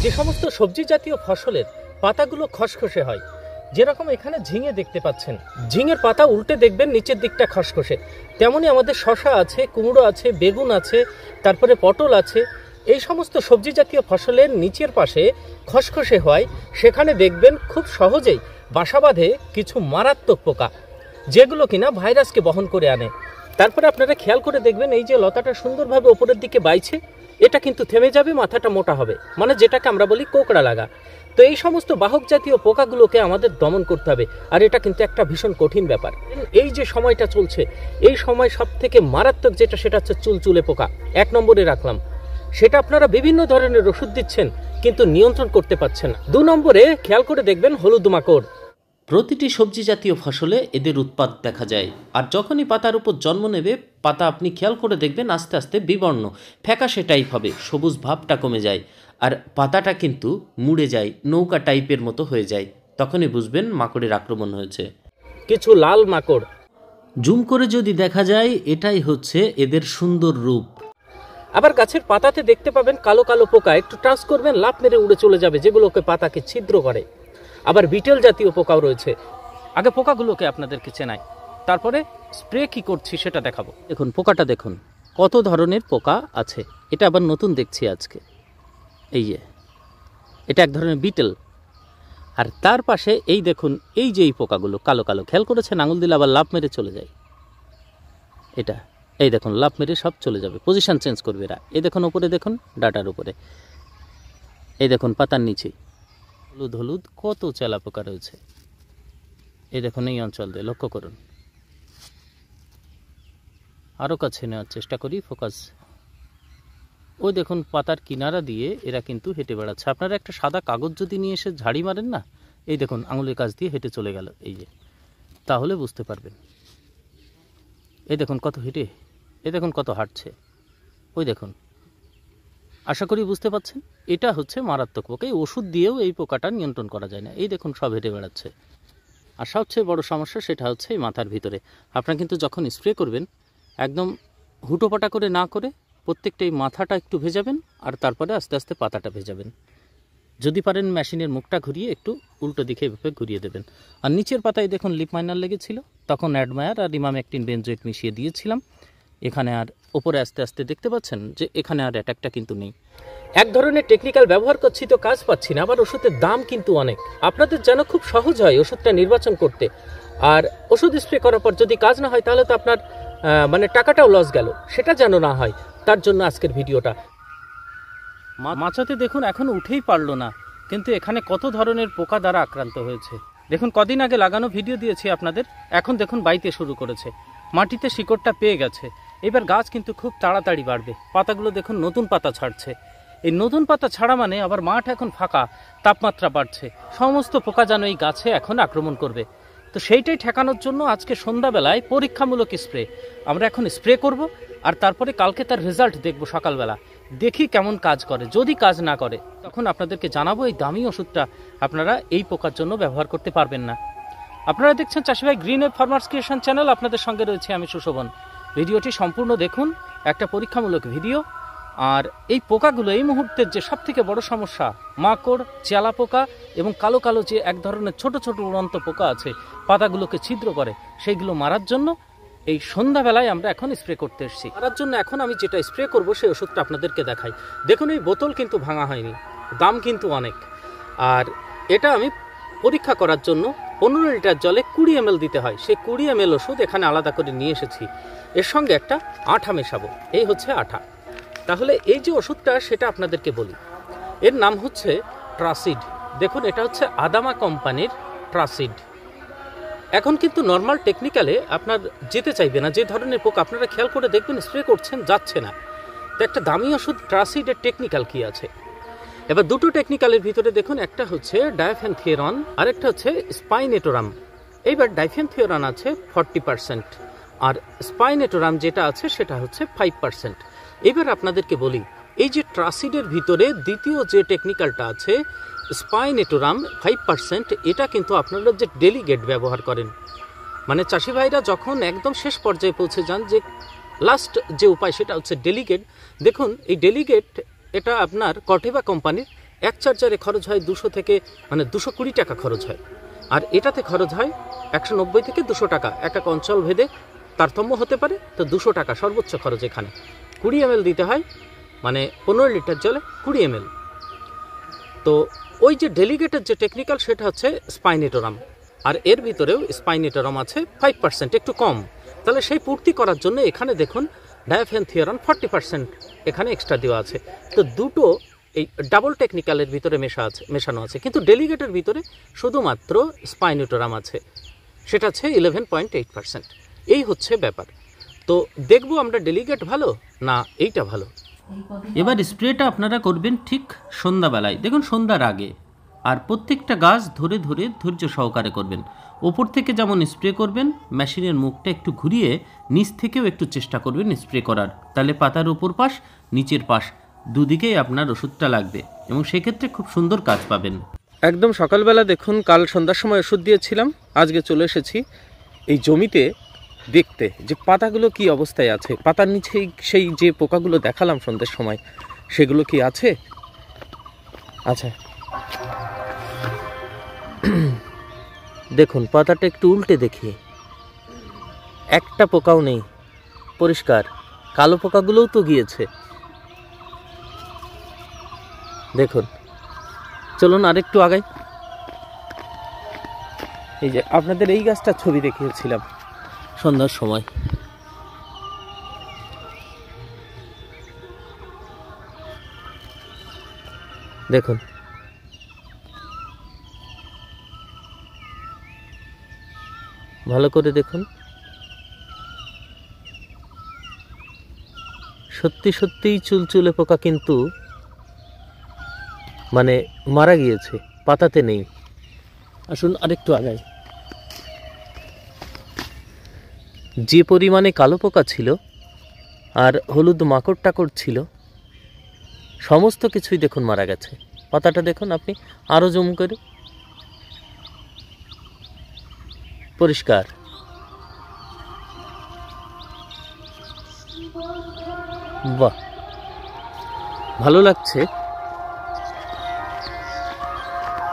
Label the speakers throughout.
Speaker 1: যে সমস্ত সবজি জাতীয় ফসলের পাতাগুলো খসখসে হয়, যেরকম এখানে ঝিঙে দেখতে পাচ্ছেন, ঝিঙের পাতা উল্টে দেখবেন নিচের দিকটা খসখসে, তেমনি আমাদের শসা আছে, কুমড়ো আছে, বেগুন আছে, তারপরে পটল আছে। এই সমস্ত সবজি জাতীয় ফসলের নিচের পাশে খসখসে হয়, সেখানে দেখবেন খুব সহজেই বাসা বাঁধে কিছু মারাত্মক পোকা, যেগুলো কিনা ভাইরাসকে বহন করে আনে। তারপরে আপনারা খেয়াল করে দেখবেন এই যে লতাটা সুন্দরভাবে ওপরের দিকে বাইছে, এটা কিন্তু থেমে যাবে, মাথাটা মোটা হবে, মানে যেটাকে আমরা বলি কোকড়া লাগা। তো এই সমস্ত বাহক জাতীয় পোকাগুলোকে আমাদের দমন করতে হবে, আর এটা কিন্তু একটা ভীষণ কঠিন ব্যাপার। এই যে সময়টা চলছে, এই সময় সব থেকে মারাত্মক যেটা, সেটা হচ্ছে চুলচুলে পোকা। 1 নম্বরে রাখলাম, সেটা আপনারা বিভিন্ন ধরনের ওষুধ দিচ্ছেন কিন্তু নিয়ন্ত্রণ করতে পারছেন না। 2 নম্বরে খেয়াল করে দেখবেন হলুদ মাকড়। প্রতিটি সবজি জাতীয় ফসলে এদের উৎপাত দেখা যায়, আর যখনই পাতার উপর জন্ম নেবে, পাতা আপনি খেয়াল করে দেখবেন আস্তে আস্তে বিবর্ণ ফ্যাকাশে টাইপ হবে, সবুজ ভাবটা কমে যায়, আর পাতাটা কিন্তু মুড়ে যায়, নৌকা টাইপের মতো হয়ে যায়। তখনই বুঝবেন মাকড়ের আক্রমণ হয়েছে। কিছু লাল মাকড়, জুম করে যদি দেখা যায়, এটাই হচ্ছে এদের সুন্দর রূপ। আবার গাছের পাতাতে দেখতে পাবেন কালো কালো পোকা, একটু টাচ করবেন লাফ মেরে উড়ে চলে যাবে, যেগুলোকে পাতাকে ছিদ্র করে। আবার বিটেল জাতীয় পোকাও রয়েছে। আগে পোকাগুলোকে আপনাদেরকে চেনাই, তারপরে স্প্রে কি করছি সেটা দেখাবো। দেখুন পোকাটা দেখুন, কত ধরনের পোকা আছে। এটা আবার নতুন দেখছি আজকে। এই যে এটা এক ধরনের বিটেল, আর তার পাশে এই দেখুন এই যে এই পোকাগুলো কালো কালো, খেয়াল করেছেন? আঙুল দিলে আবার লাফ মেরে চলে যায়। এটা এই দেখুন লাফ মেরে সব চলে যাবে, পজিশন চেঞ্জ করবে এরা। এই দেখুন উপরে দেখুন, ডাটার উপরে, এই দেখুন পাতার নিচে হলুদ হলুদ কত চেলা পোকা রয়েছে। এই দেখুন এই অঞ্চল দিয়ে লক্ষ্য করুন, আরও কাছে নেওয়ার চেষ্টা করি, ফোকাস। ওই দেখুন পাতার কিনারা দিয়ে এরা কিন্তু হেঁটে বেড়াচ্ছে। আপনারা একটা সাদা কাগজ যদি নিয়ে এসে ঝাড়ি মারেন না, এই দেখুন আঙুলের কাছ দিয়ে হেঁটে চলে গেল, এই যে, তাহলে বুঝতে পারবেন। এই দেখুন কত হেঁটে, এই দেখুন কত হাঁটছে, ওই দেখুন। আশা করি বুঝতে পারছেন, এটা হচ্ছে মারাত্মক পোকা। এই ওষুধ দিয়েও এই পোকাটা নিয়ন্ত্রণ করা যায় না। এই দেখুন সব হেঁটে বেড়াচ্ছে। আর সবচেয়ে বড় সমস্যা সেটা হচ্ছে এই মাথার ভিতরে। আপনারা কিন্তু যখন স্প্রে করবেন, একদম হুটোপাটা করে না করে প্রত্যেকটা এই মাথাটা একটু ভেজাবেন, আর তারপরে আস্তে আস্তে পাতাটা ভেজাবেন। যদি পারেন মেশিনের মুখটা ঘুরিয়ে একটু উল্টো দিকে এভাবে ঘুরিয়ে দেবেন। আর নিচের পাতায় দেখুন লিপ মাইনার লেগেছিল, তখন অ্যাডমায়ার আর ইমামেকটিন বেনজোয়েট মিশিয়ে দিয়েছিলাম। এখানে আর ওপরে আস্তে আস্তে দেখতে পাচ্ছেন যে এখানে আর অ্যাটাকটা কিন্তু নেই। এক ধরনের টেকনিক্যাল ব্যবহার করছি তো কাজ পাচ্ছি না, আবার ওষুধের দাম কিন্তু অনেক। আপনাদের যেন খুব সহজ হয় ওষুধটা নির্বাচন করতে, আর ওষুধ স্প্রে করার পর যদি কাজ না হয় তাহলে তো আপনার মানে টাকাটাও লস গেল, সেটা যেন না হয়, তার জন্য আজকের ভিডিওটা। মাচাতে দেখুন এখন উঠেই পারলো না, কিন্তু এখানে কত ধরনের পোকা দ্বারা আক্রান্ত হয়েছে। দেখুন কদিন আগে লাগানো ভিডিও দিয়েছি আপনাদের, এখন দেখুন বাইতে শুরু করেছে, মাটিতে শিকড়টা পেয়ে গেছে। এবার গাছ কিন্তু খুব তাড়াতাড়ি বাড়বে। পাতাগুলো দেখুন নতুন পাতা ছাড়ছে। এই নতুন পাতা ছাড়া মানে আবার মাঠ এখন ফাঁকা, তাপমাত্রা বাড়ছে, সমস্ত পোকা যেন এই গাছে এখন আক্রমণ করবে। তো সেইটাই ঠেকানোর জন্য আজকে সন্ধ্যাবেলায় পরীক্ষামূলক স্প্রে আমরা এখন স্প্রে করব, আর তারপরে কালকে তার রেজাল্ট দেখব সকালবেলা, দেখি কেমন কাজ করে। যদি কাজ না করে তখন আপনাদেরকে জানাবো। এই দামি ওষুধটা আপনারা এই পোকার জন্য ব্যবহার করতে পারবেন না। আপনারা দেখছেন চাষিভাই green wave farmers creation channel, আপনাদের সঙ্গে রয়েছে আমি সুশোভন। ভিডিওটি সম্পূর্ণ দেখুন, একটা পরীক্ষামূলক ভিডিও। আর এই পোকাগুলো এই মুহূর্তের যে সব থেকে বড় সমস্যা, মাকড়, চেলা পোকা এবং কালো কালো যে এক ধরনের ছোট ছোট উড়ন্ত পোকা আছে, পাতাগুলোকে ছিদ্র করে, সেইগুলো মারার জন্য এই সন্ধ্যাবেলায় আমরা এখন স্প্রে করতে এসেছি। মারার জন্য এখন আমি যেটা স্প্রে করব সেই ওষুধটা আপনাদেরকে দেখাই। দেখুন এই বোতল কিন্তু ভাঙা হয়নি, দাম কিন্তু অনেক। আর এটা আমি পরীক্ষা করার জন্য 15 লিটার জলে 20 ml দিতে হয়, সেই 20 ml ওষুধ এখানে আলাদা করে নিয়ে এসেছি। এর সঙ্গে একটা আঠা মেশাবো, এই হচ্ছে আঠা। তাহলে এই যে ওষুধটা সেটা আপনাদেরকে বলি, এর নাম হচ্ছে ট্রাসিড। দেখুন এটা হচ্ছে আদামা কোম্পানির ট্রাসিড। এখন কিন্তু নর্মাল টেকনিক্যালে আপনার যেতে চাইবে না, যে ধরনের পোকা আপনারা খেয়াল করে দেখবেন স্প্রে করছেন যাচ্ছে না। তো একটা দামি ওষুধ ট্রাসিডের টেকনিক্যাল কি আছে। এবার দুটো টেকনিক্যালের ভিতরে দেখুন, একটা হচ্ছে ডাইফেনথিওরন আর একটা হচ্ছে স্পাইনেটোরাম। এইবার ডাইফেনথিওরন আছে 40%, আর স্পাইনেটোরাম যেটা আছে সেটা হচ্ছে 5%। এবার আপনাদেরকে বলি, এই যে ট্রাসিডের ভিতরে দ্বিতীয় যে টেকনিক্যালটা আছে স্পাইনেটোরাম 5%, এটা কিন্তু আপনারা যে ডেলিগেট ব্যবহার করেন, মানে চাষি ভাইরা যখন একদম শেষ পর্যায়ে পৌঁছে যান, যে লাস্ট যে উপায় সেটা হচ্ছে ডেলিগেট। দেখুন এই ডেলিগেট এটা আপনার কর্টেভা কোম্পানির এক চার্জারে খরচ হয় 200 থেকে 220 টাকা খরচ হয়, আর এটাতে খরচ হয় 190 থেকে 200 টাকা। এক এক অঞ্চল ভেদে তারতম্য হতে পারে, তো 200 টাকা সর্বোচ্চ খরচ এখানে। 20 ml দিতে হয়, 15 লিটার জলে 20 ml। তো ওই যে ডেলিগেটের যে টেকনিক্যাল সেটা হচ্ছে স্পাইনেটোরাম, আর এর ভিতরেও স্পাইনেটোরাম আছে 5%, একটু কম। তাহলে সেই পূর্তি করার জন্য এখানে দেখুন ডায়াফেনথিওরান 40% এখানে এক্সট্রা দেওয়া আছে। তো দুটো এই ডাবল টেকনিক্যালের ভিতরে মেশানো আছে, কিন্তু ডেলিগেটের ভিতরে শুধুমাত্র স্পাইনেটোরাম আছে, সেটা আছে 11.8%। এই হচ্ছে ব্যাপার। তো দেখবো আমরা ডেলিগেট ভালো না এইটা ভালো। এবার স্প্রেটা আপনারা করবেন ঠিক সন্ধ্যাবেলায়, দেখুন সন্ধ্যার আগে, আর প্রত্যেকটা গাছ ধরে ধরে ধৈর্য সহকারে করবেন। ওপর থেকে যেমন স্প্রে করবেন, মেশিনের মুখটা একটু ঘুরিয়ে নিচ থেকেও একটু চেষ্টা করবেন স্প্রে করার, তাহলে পাতার উপর পাশ নিচের পাশ দুদিকেই আপনার ওষুধটা লাগবে এবং সেক্ষেত্রে খুব সুন্দর কাজ পাবেন। একদম সকালবেলা দেখুন, কাল সন্ধ্যার সময় ওষুধ দিয়েছিলাম, আজকে চলে এসেছি এই জমিতে দেখতে যে পাতাগুলো কি অবস্থায় আছে। পাতার নিচে সেই যে পোকাগুলো দেখালাম সন্ধ্যের সময়, সেগুলো কি আছে? আচ্ছা, দেখুন পাতাটা একটু উল্টে দেখি, একটা পোকাও নেই, পরিষ্কার। কালো পোকাগুলোও তো গিয়েছে, দেখুন। চলুন আরেকটু আগাই। এই যে আপনাদের এই গাছটার ছবি দেখিয়েছিলাম সন্ধ্যার সময়, দেখুন। ভালো করে দেখুন, সত্যি সত্যিই চুলচুলে পোকা কিন্তু মারা গিয়েছে, পাতাতে নেই। আসুন আরেকটু আগাই। যে পরিমাণে কালো পোকা ছিল আর হলুদ মাকড় টাকড় ছিল, সমস্ত কিছুই দেখুন মারা গেছে। পাতাটা দেখুন আপনি আরো জুম করে, পরিষ্কার। বাহ, ভালো লাগছে।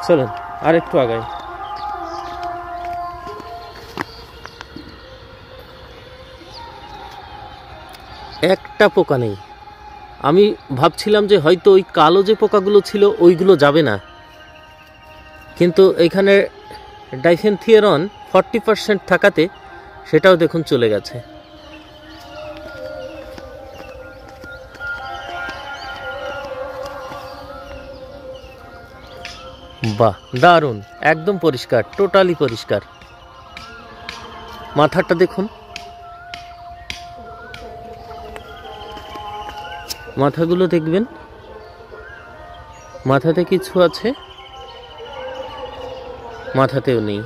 Speaker 1: চলুন আরেকটু আগাই। একটা পোকা নেই। আমি ভাবছিলাম যে হয়তো ওই কালো যে পোকাগুলো ছিল ওইগুলো যাবে না, কিন্তু এখানে ডাইফেনথিওরান 40% থাকাতে সেটাও দেখুন চলে গেছে। বাহ, দারুণ, একদম পরিষ্কার, টোটালি পরিষ্কার। মাথাটা দেখুন, মাথাগুলো দেখবেন, মাথাতে কিছু আছে, মাথাতেও নেই।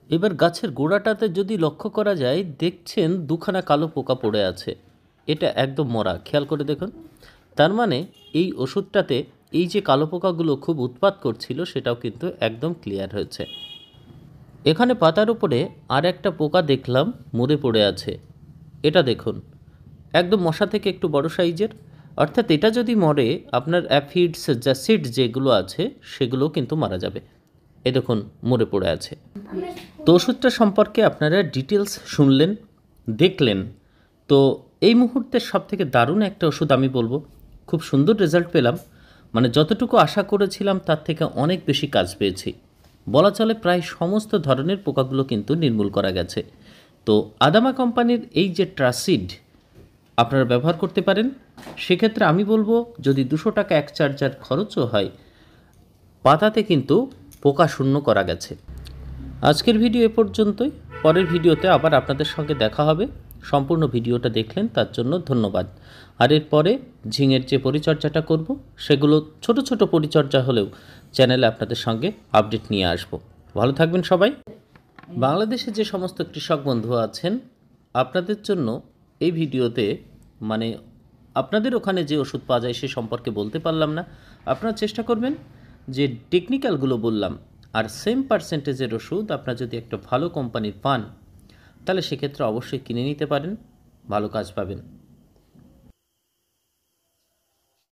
Speaker 1: এবার গাছের গোড়াটাতে যদি লক্ষ্য করা যায়, দেখছেন দুখানা কালো পোকা পড়ে আছে, এটা একদম মরা, খেয়াল করে দেখুন। তার মানে এই ওষুধটাতে এই যে কালো পোকাগুলো খুব উৎপাত করছিল সেটাও কিন্তু একদম ক্লিয়ার হয়েছে। এখানে পাতার উপরে আর একটা পোকা দেখলাম মরে পড়ে আছে, এটা দেখুন, একদম মশা থেকে একটু বড় সাইজের। অর্থাৎ এটা যদি মরে, আপনার অ্যাফিডস জ্যাসিড যেগুলো আছে সেগুলো কিন্তু মারা যাবে। এ দেখুন মরে পড়ে আছে। তো ওষুধটা সম্পর্কে আপনারা ডিটেলস শুনলেন, দেখলেন। তো এই মুহূর্তের সবথেকে দারুণ একটা ওষুধ আমি বলবো, খুব সুন্দর রেজাল্ট পেলাম, যতটুকু আশা করেছিলাম তার থেকে অনেক বেশি কাজ পেয়েছি। বলা চলে প্রায় সমস্ত ধরনের পোকাগুলো কিন্তু নির্মূল করা গেছে। তো আদামা কোম্পানির এই যে ট্রাসিড আপনারা ব্যবহার করতে পারেন। সেক্ষেত্রে আমি বলবো, যদি 200 টাকা এক চার্জার খরচও হয়, পাতাতে কিন্তু পোকা শূন্য করা গেছে। আজকের ভিডিও এ পর্যন্তই। পরের ভিডিওতে আবার আপনাদের সঙ্গে দেখা হবে। সম্পূর্ণ ভিডিওটা দেখলেন তার জন্য ধন্যবাদ। আর এরপরে ঝিঙের যে পরিচর্যাটা করব, সেগুলো ছোট ছোট পরিচর্যা হলেও চ্যানেলে আপনাদের সঙ্গে আপডেট নিয়ে আসব। ভালো থাকবেন সবাই। বাংলাদেশে যে সমস্ত কৃষক বন্ধু আছেন, আপনাদের জন্য এই ভিডিওতে আপনাদের ওখানে যে ওষুধ পাওয়া যায় সে সম্পর্কে বলতে পারলাম না। আপনারা চেষ্টা করবেন যে টেকনিক্যালগুলো বললাম, আর সেম পার্সেন্টেজের ওষুধ আপনারা যদি একটা ভালো কোম্পানির পান, তাহলে সেক্ষেত্রে অবশ্যই কিনে নিতে পারেন, ভালো কাজ পাবেন।